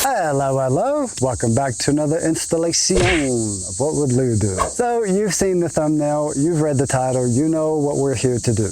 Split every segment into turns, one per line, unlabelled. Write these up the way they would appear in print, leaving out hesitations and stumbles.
Hello, welcome back to another installation of What Would Lou Do. So you've seen the thumbnail, you've read the title, you know what we're here to do.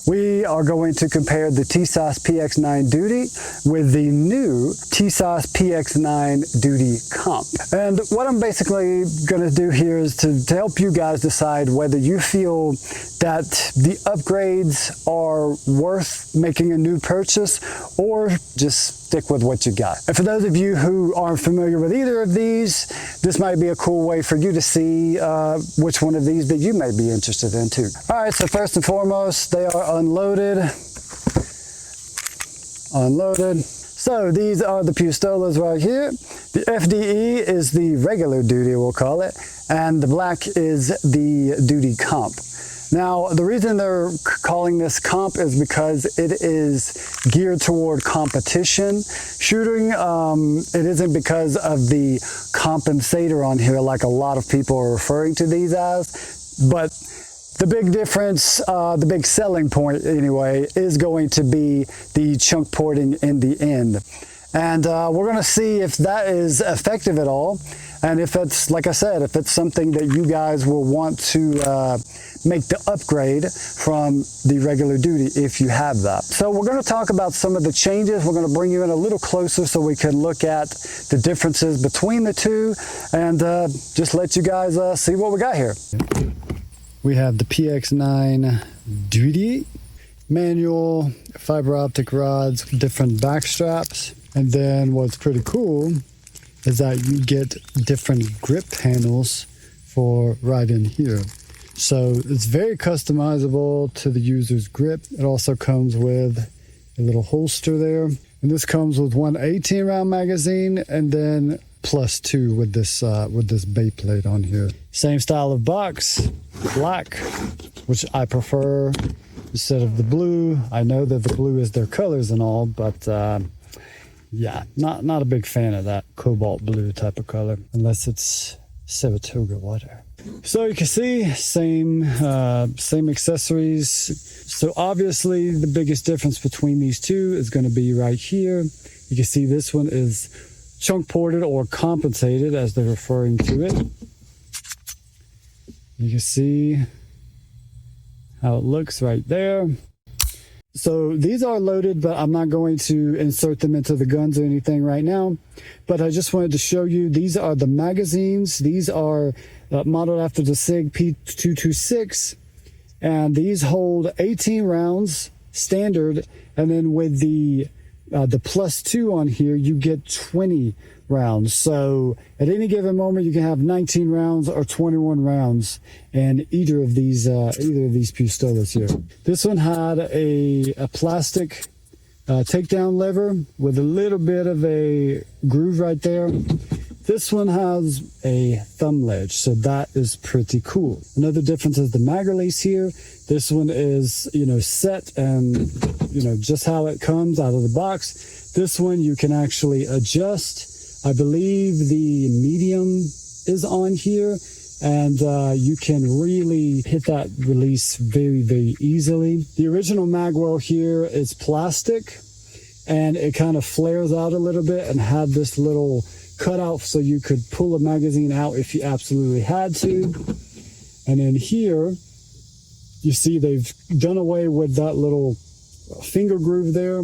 We are going to compare the Tisas PX-9 Duty with the new Tisas PX-9 Duty Comp. And what I'm basically going to do here is to help you guys decide whether you feel that the upgrades are worth making a new purchase or just stick with what you got. And for those of you who aren't familiar with either of these, this might be a cool way for you to see which one of these that you may be interested in too. All right, so first and foremost, they are unloaded. So these are the pistolas right here. The FDE is the regular duty, we'll call it, and the black is the duty comp. Now, the reason they're calling this comp is because it is geared toward competition shooting. It isn't because of the compensator on here like a lot of people are referring to these as, but the big difference, the big selling point anyway, is going to be the chunk porting in the end. And we're going to see if that is effective at all. And if it's, like I said, if it's something that you guys will want to make the upgrade from the regular duty if you have that. So we're going to talk about some of the changes. We're going to bring you in a little closer so we can look at the differences between the two and just let you guys see what we got here. We have the PX-9 Duty, manual, fiber optic rods, different back straps. And then what's pretty cool is that you get different grip handles for right in here. So it's very customizable to the user's grip. It also comes with a little holster there. And this comes with one 18-round magazine and then +2 with this bay plate on here. Same style of box, black, which I prefer instead of the blue. I know that the blue is their colors and all, but yeah, not a big fan of that cobalt blue type of color unless it's Saratoga water. So you can see same accessories. So obviously the biggest difference between these two is going to be right here. You can see this one is chunk ported or compensated as they're referring to it. You can see how it looks right there. So these are loaded, but I'm not going to insert them into the guns or anything right now. But I just wanted to show you, these are the magazines. These are modeled after the SIG P226. And these hold 18 rounds standard. And then with the +2 on here, you get 20 rounds. So at any given moment, you can have 19 rounds or 21 rounds in either of these pistolas here. This one had a plastic takedown lever with a little bit of a groove right there. This one has a thumb ledge, so that is pretty cool. Another difference is the mag release here. This one is, set and, just how it comes out of the box. This one you can actually adjust. I believe the medium is on here, and you can really hit that release very, very easily. The original magwell here is plastic, and it kind of flares out a little bit and had this little cutout so you could pull a magazine out if you absolutely had to. And then here, you see they've done away with that little finger groove there,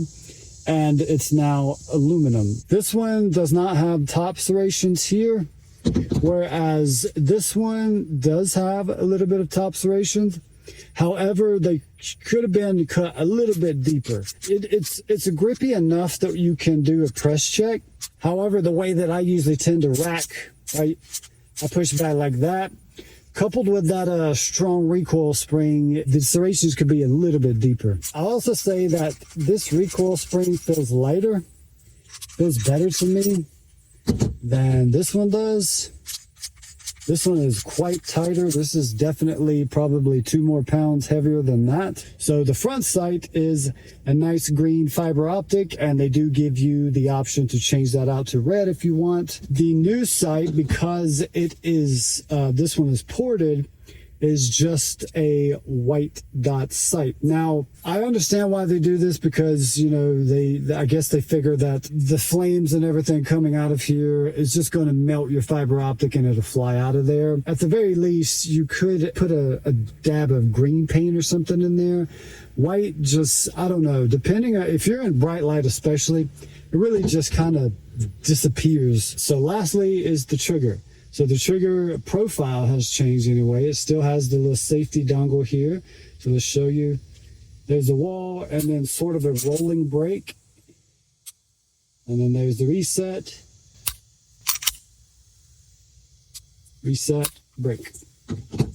and it's now aluminum. This one does not have top serrations here, whereas this one does have a little bit of top serrations. However, they could have been cut a little bit deeper. It's grippy enough that you can do a press check. However, the way that I usually tend to rack, right, I push back like that. Coupled with that strong recoil spring, the serrations could be a little bit deeper. I'll also say that this recoil spring feels lighter, feels better to me than this one does. This one is quite tighter. This is definitely probably 2 more pounds heavier than that. So the front sight is a nice green fiber optic, and they do give you the option to change that out to red if you want. The new sight, because it is, this one is ported, is just a white dot sight. Now, I understand why they do this because, you know, I guess they figure that the flames and everything coming out of here is just going to melt your fiber optic and it'll fly out of there. At the very least, you could put a dab of green paint or something in there. White, just, I don't know, depending on, if you're in bright light especially, it really just kind of disappears. So lastly is the trigger. So the trigger profile has changed anyway. It still has the little safety dongle here. So let's show you. There's a wall and then sort of a rolling brake. And then there's the reset. Reset, brake. All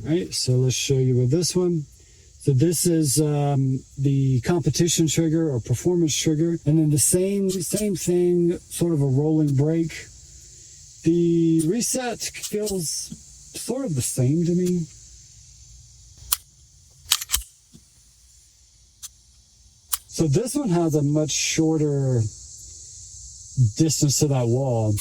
right, so let's show you with this one. So this is the competition trigger or performance trigger. And then the same thing, sort of a rolling brake. The reset feels sort of the same to me. So this one has a much shorter distance to that wall.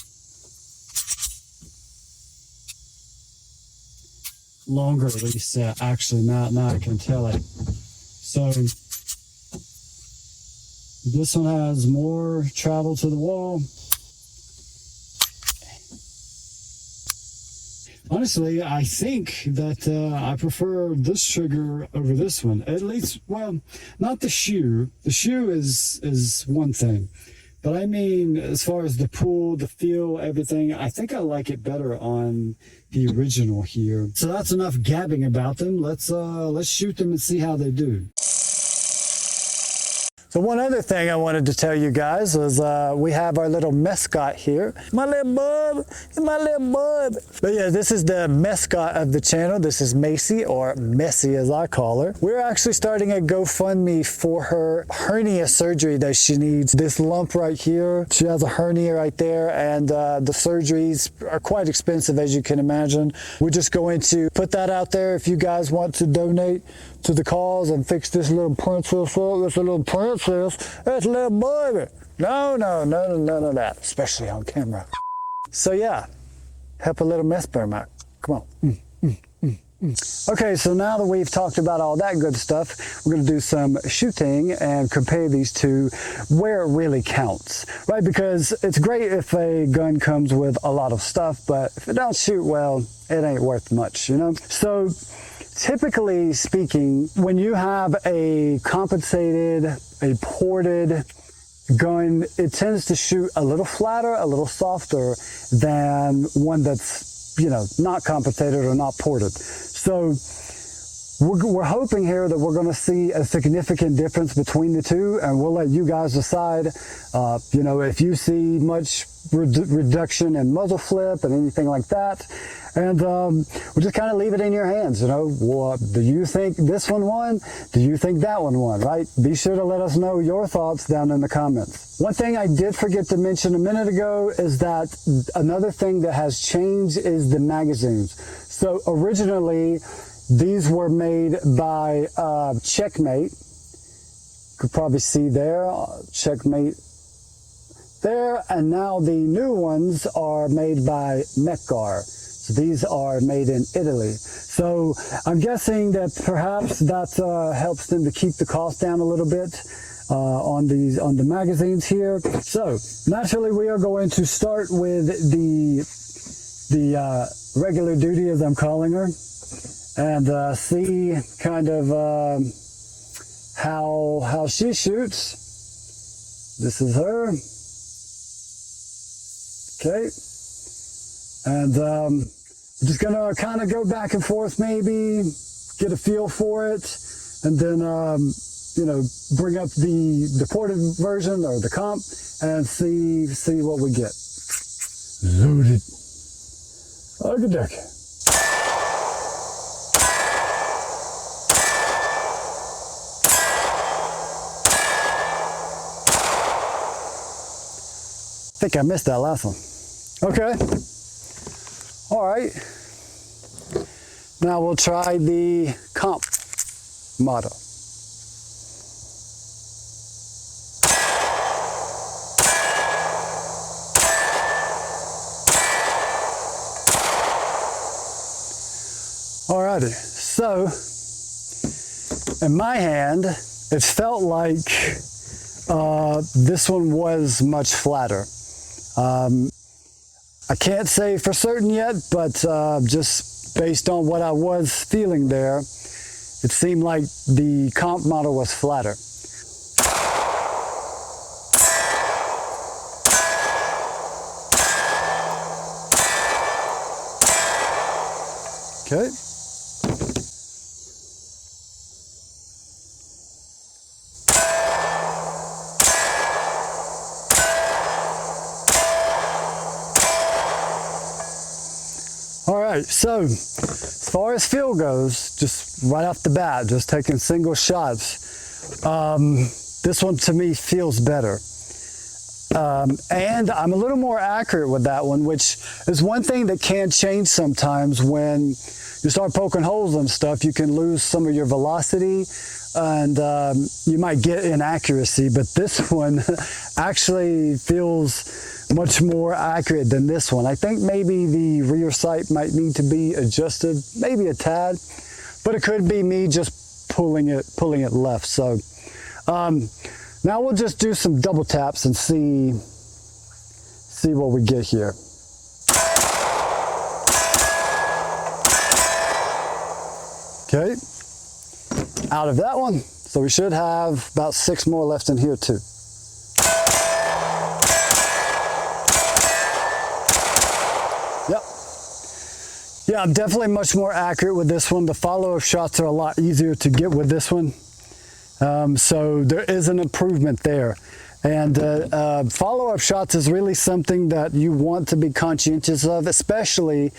Longer reset, actually, now I can tell it. So this one has more travel to the wall. Honestly, I think that I prefer this trigger over this one. At least, well, not the shoe. The shoe is one thing. But I mean, as far as the pull, the feel, everything, I think I like it better on the original here. So that's enough gabbing about them. Let's shoot them and see how they do. So one other thing I wanted to tell you guys was we have our little mascot here. My little bub, my little bub. But yeah, this is the mascot of the channel. This is Macy, or Messy as I call her. We're actually starting a GoFundMe for her hernia surgery that she needs. This lump right here, she has a hernia right there, and the surgeries are quite expensive, as you can imagine. We're just going to put that out there if you guys want to donate to the cause and fix this little princess up. This little princess, that's a little baby. No, none of that, especially on camera. So yeah, help a little mess bear, Mac. Come on. Okay, so now that we've talked about all that good stuff, we're going to do some shooting and compare these two where it really counts, right? Because it's great if a gun comes with a lot of stuff, but if it don't shoot well, it ain't worth much, you know? So typically speaking, when you have a compensated, a ported gun, it tends to shoot a little flatter, a little softer than one that's, you know, not compensated or not ported. So we're hoping here that we're going to see a significant difference between the two, and we'll let you guys decide, you know, if you see much reduction in muzzle flip and anything like that. And we'll just kind of leave it in your hands, you know. Well, do you think this one won? Do you think that one won, right? Be sure to let us know your thoughts down in the comments. One thing I did forget to mention a minute ago is that another thing that has changed is the magazines. So originally, these were made by Checkmate. You could probably see there, Checkmate there. And now the new ones are made by Mekgar. So these are made in Italy. So I'm guessing that perhaps that helps them to keep the cost down a little bit on the magazines here. So naturally we are going to start with the regular duty, as I'm calling her, and see kind of how she shoots. This is her. Okay. And we're just gonna kind of go back and forth, maybe get a feel for it, and then you know, bring up the ported version or the comp and see what we get. Loaded. Look at that. I think I missed that last one. Okay. All right. Now we'll try the comp model. All right. Alrighty, so in my hand, it felt like this one was much flatter. I can't say for certain yet, but just based on what I was feeling there, it seemed like the comp model was flatter. Okay. All right, so as far as feel goes, just right off the bat, just taking single shots, this one to me feels better. And I'm a little more accurate with that one, which is one thing that can change sometimes when you start poking holes and stuff. You can lose some of your velocity and you might get inaccuracy, but this one actually feels much more accurate than this one. I think maybe the rear sight might need to be adjusted, maybe a tad, but it could be me just pulling it left. So now we'll just do some double taps and see what we get here. Okay, out of that one. So we should have about 6 more left in here too. Yep. Yeah, I'm definitely much more accurate with this one. The follow-up shots are a lot easier to get with this one. So there is an improvement there. And follow-up shots is really something that you want to be conscientious of, especially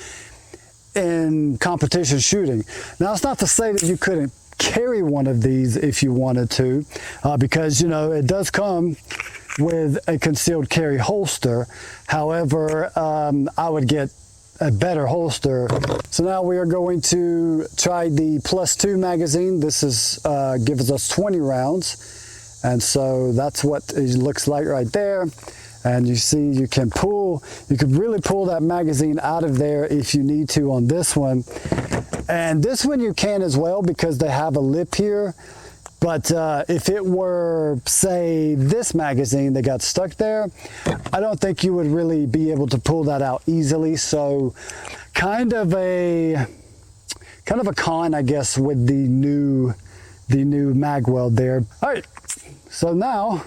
in competition shooting. Now, it's not to say that you couldn't carry one of these if you wanted to, because, you know, it does come with a concealed carry holster. However, I would get a better holster. So now we are going to try the +2 magazine. This is gives us 20 rounds, and so that's what it looks like right there. And you see, you could really pull that magazine out of there if you need to on this one. And this one you can as well, because they have a lip here. But if it were, say, this magazine that got stuck there, I don't think you would really be able to pull that out easily. So kind of a con, I guess, with the new mag weld there. All right, so now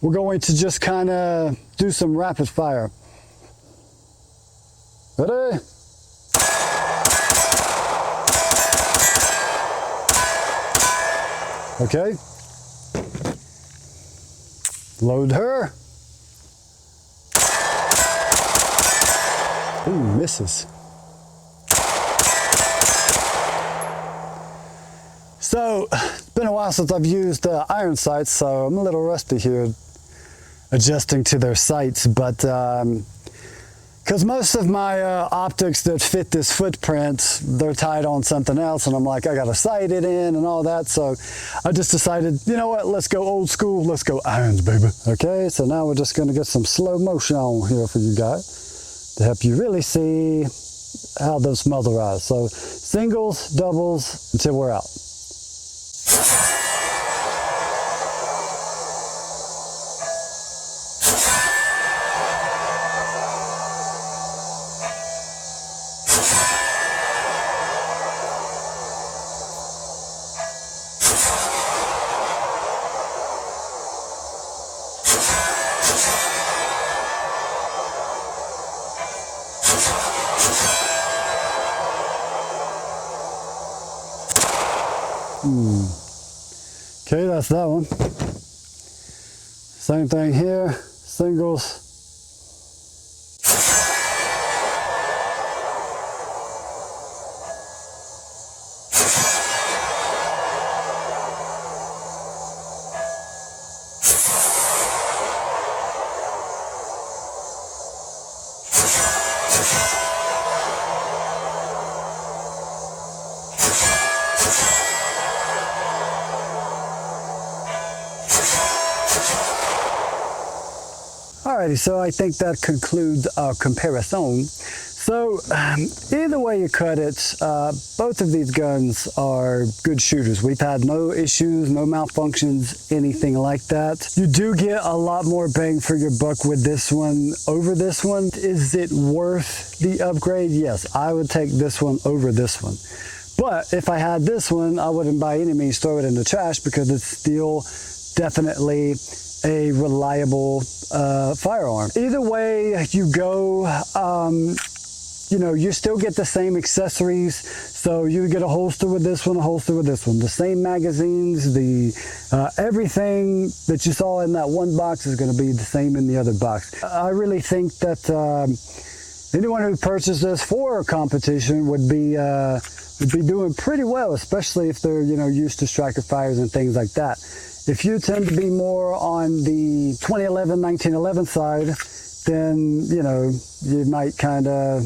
we're going to just kind of do some rapid fire. Ready? Okay. Load her. Ooh, misses. So, it's been a while since I've used iron sights, so I'm a little rusty here adjusting to their sights, but because most of my optics that fit this footprint, they're tied on something else, and I'm like, I gotta sight it in and all that, so I just decided, you know what, let's go old school, let's go irons, baby. Okay, so now we're just gonna get some slow motion on here for you guys to help you really see how those smother. So singles, doubles, until we're out. Okay, that's that one. Same thing here, singles. Alrighty, so I think that concludes our comparison. So either way you cut it, both of these guns are good shooters. We've had no issues, no malfunctions, anything like that. You do get a lot more bang for your buck with this one over this one. Is it worth the upgrade? Yes, I would take this one over this one. But if I had this one, I wouldn't by any means throw it in the trash, because it's still definitely a reliable firearm. Either way you go, you know, you still get the same accessories. So you get a holster with this one, a holster with this one. The same magazines, the everything that you saw in that one box is going to be the same in the other box. I really think that anyone who purchased this for a competition would be doing pretty well, especially if they're, you know, used to striker fires and things like that. If you tend to be more on the 2011, 1911 side, then, you know, you might kind of,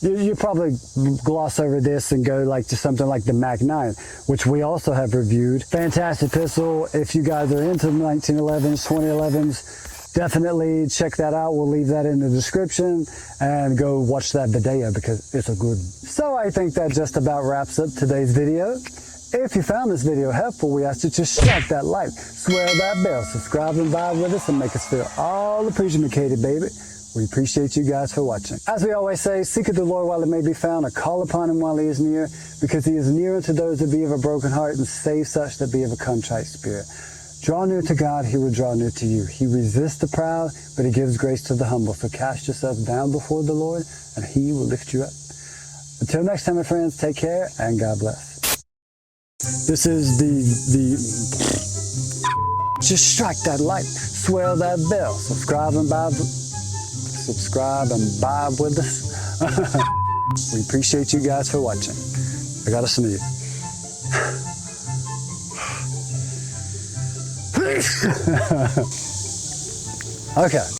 you probably gloss over this and go like to something like the PX-9, which we also have reviewed. Fantastic pistol. If you guys are into the 1911s, 2011s, definitely check that out. We'll leave that in the description, and go watch that video because it's a good one. So I think that just about wraps up today's video. If you found this video helpful, we ask you to strike that like, swear that bell, subscribe and vibe with us, and make us feel all appreciated, baby. We appreciate you guys for watching. As we always say, seek the Lord while it may be found, or call upon him while he is near, because he is near unto those that be of a broken heart, and save such that be of a contrite spirit. Draw near to God, he will draw near to you. He resists the proud, but he gives grace to the humble. So cast yourself down before the Lord, and he will lift you up. Until next time, my friends, take care, and God bless. This is just strike that like, swear that bell, subscribe and vibe with us. We appreciate you guys for watching. I gotta sneeze. Okay.